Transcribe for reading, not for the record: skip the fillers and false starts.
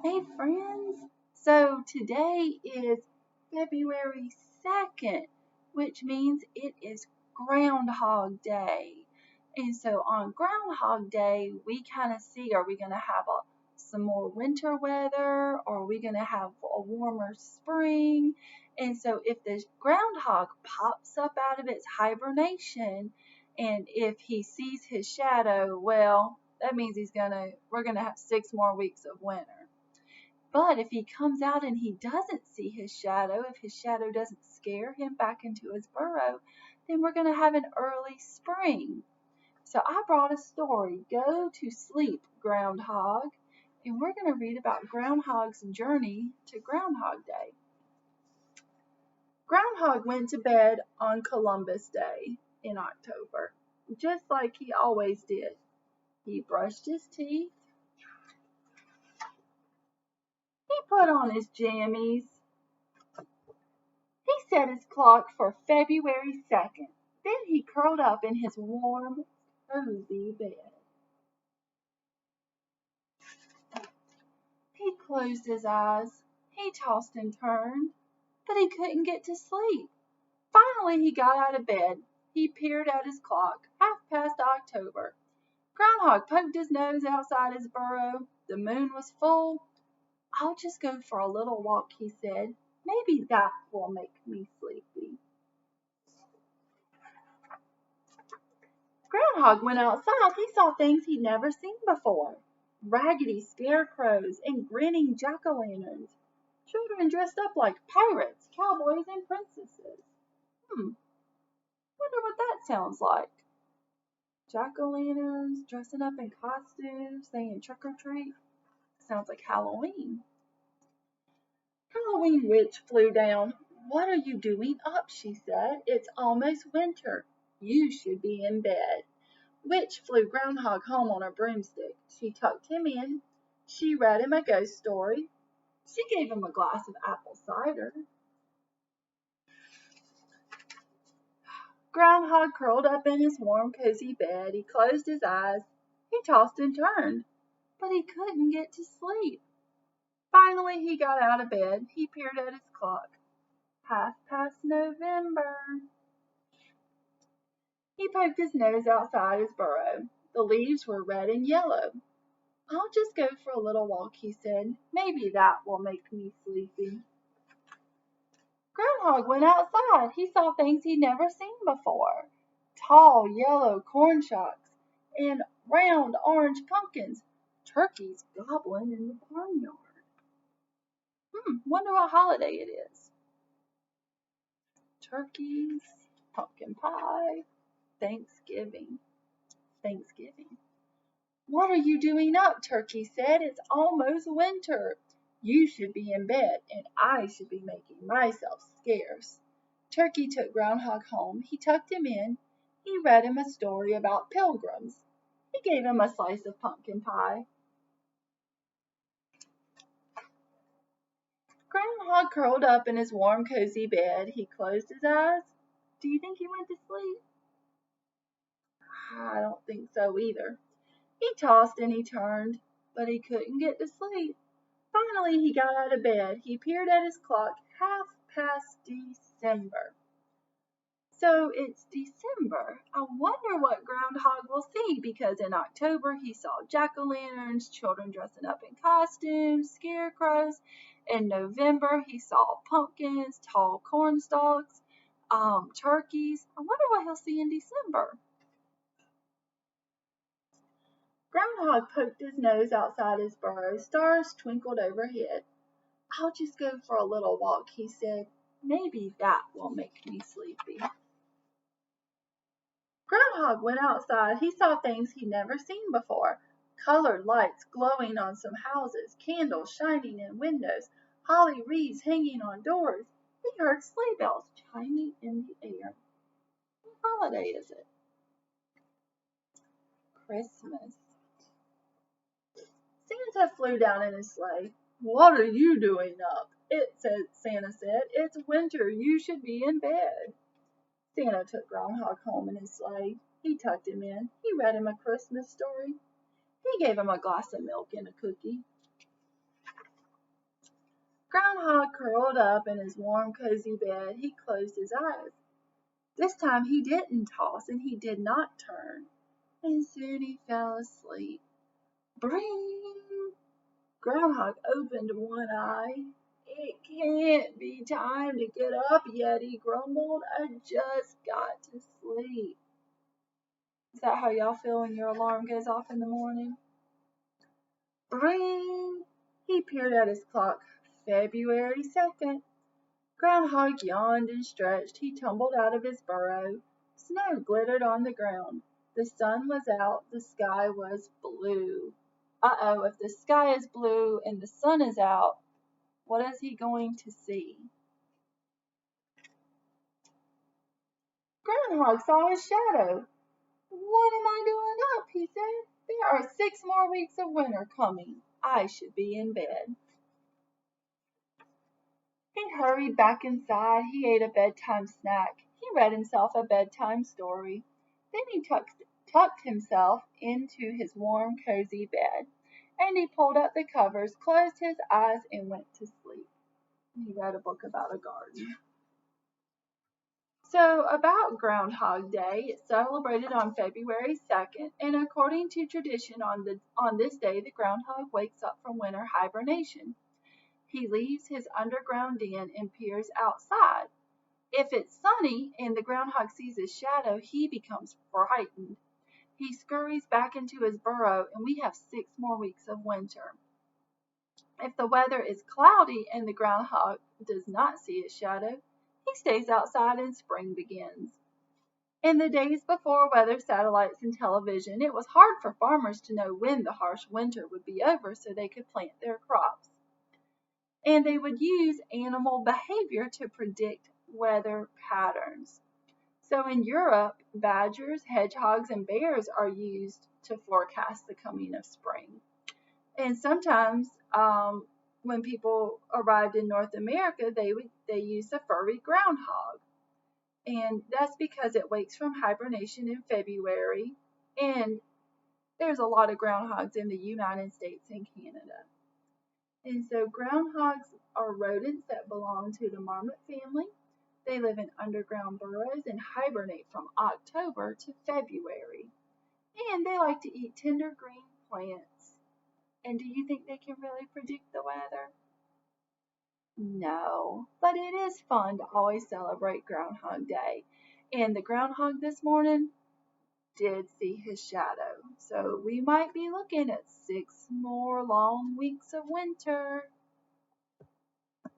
Hey friends! So today is February 2nd, which means it is Groundhog Day. And so on Groundhog Day, we kind of see, are we going to have some more winter weather, or are we going to have a warmer spring? And so if the groundhog pops up out of its hibernation, and if he sees his shadow, well, that means we're gonna have 6 more weeks of winter. But if he comes out and he doesn't see his shadow, if his shadow doesn't scare him back into his burrow, then we're going to have an early spring. So I brought a story, Go to Sleep, Groundhog, and we're going to read about Groundhog's journey to Groundhog Day. Groundhog went to bed on Columbus Day in October, just like he always did. He brushed his teeth. He put on his jammies. He set his clock for February 2nd. Then he curled up in his warm, cozy bed. He closed his eyes. He tossed and turned, but he couldn't get to sleep. Finally, he got out of bed. He peered at his clock, 5 past October. Groundhog poked his nose outside his burrow. The moon was full. I'll just go for a little walk, he said. Maybe that will make me sleepy. Groundhog went outside. He saw things he'd never seen before. Raggedy scarecrows and grinning jack-o'-lanterns. Children dressed up like pirates, cowboys, and princesses. Wonder what that sounds like. Jack-o'-lanterns dressing up in costumes, saying trick or treat. Sounds like Halloween. Halloween witch flew down. What are you doing up? She said. It's almost winter. You should be in bed. Witch flew Groundhog home on a broomstick. She tucked him in. She read him a ghost story. She gave him a glass of apple cider. Groundhog curled up in his warm, cozy bed. He closed his eyes. He tossed and turned, but he couldn't get to sleep. Finally, he got out of bed. He peered at his clock. 5 past November. He poked his nose outside his burrow. The leaves were red and yellow. I'll just go for a little walk, he said. Maybe that will make me sleepy. Groundhog went outside. He saw things he'd never seen before. Tall, yellow corn shocks and round orange pumpkins. Turkeys gobbling in the barnyard. Wonder what holiday it is. Turkeys, pumpkin pie, Thanksgiving. What are you doing up? Turkey said. It's almost winter. You should be in bed, and I should be making myself scarce. Turkey took Groundhog home. He tucked him in. He read him a story about pilgrims. He gave him a slice of pumpkin pie. Groundhog curled up in his warm, cozy bed. He closed his eyes. Do you think he went to sleep? I don't think so either. He tossed and he turned, but he couldn't get to sleep. Finally, he got out of bed. He peered at his clock, 5 past December. So it's December. I wonder what Groundhog will see, because in October he saw jack-o'-lanterns, children dressing up in costumes, scarecrows. In November he saw pumpkins, tall corn stalks, turkeys. I wonder what he'll see in December. Groundhog poked his nose outside his burrow. Stars twinkled overhead. I'll just go for a little walk, he said. Maybe that will make me sleepy. Groundhog went outside. He saw things he'd never seen before. Colored lights glowing on some houses, candles shining in windows, holly wreaths hanging on doors. He heard sleigh bells chiming in the air. What holiday is it? Christmas. Santa flew down in his sleigh. What are you doing up? Santa said. It's winter. You should be in bed. Santa took Groundhog home in his sleigh. He tucked him in. He read him a Christmas story. He gave him a glass of milk and a cookie. Groundhog curled up in his warm, cozy bed. He closed his eyes. This time he didn't toss and he did not turn, and soon he fell asleep. Bring! Groundhog opened one eye. It can't be time to get up yet, he grumbled. I just got to sleep. Is that how y'all feel when your alarm goes off in the morning? Bring! He peered at his clock. February 2nd. Groundhog yawned and stretched. He tumbled out of his burrow. Snow glittered on the ground. The sun was out. The sky was blue. Uh-oh, if the sky is blue and the sun is out, what is he going to see? Groundhog saw his shadow. What am I doing up? He said. There are 6 more weeks of winter coming. I should be in bed. He hurried back inside. He ate a bedtime snack. He read himself a bedtime story. Then he tucked himself into his warm, cozy bed. And he pulled up the covers, closed his eyes, and went to sleep. He read a book about a garden. So, about Groundhog Day, it's celebrated on February 2nd, and according to tradition, on this day, the groundhog wakes up from winter hibernation. He leaves his underground den and peers outside. If it's sunny and the groundhog sees his shadow, he becomes frightened. He scurries back into his burrow, and we have 6 more weeks of winter. If the weather is cloudy and the groundhog does not see his shadow, he stays outside and spring begins. In the days before weather satellites and television, it was hard for farmers to know when the harsh winter would be over so they could plant their crops. And they would use animal behavior to predict weather patterns. So in Europe, badgers, hedgehogs, and bears are used to forecast the coming of spring. And sometimes when people arrived in North America, they used the furry groundhog. And that's because it wakes from hibernation in February. And there's a lot of groundhogs in the United States and Canada. And so groundhogs are rodents that belong to the marmot family. They live in underground burrows and hibernate from October to February. And they like to eat tender green plants. And do you think they can really predict the weather? No, but it is fun to always celebrate Groundhog Day. And the groundhog this morning did see his shadow. So we might be looking at 6 more long weeks of winter.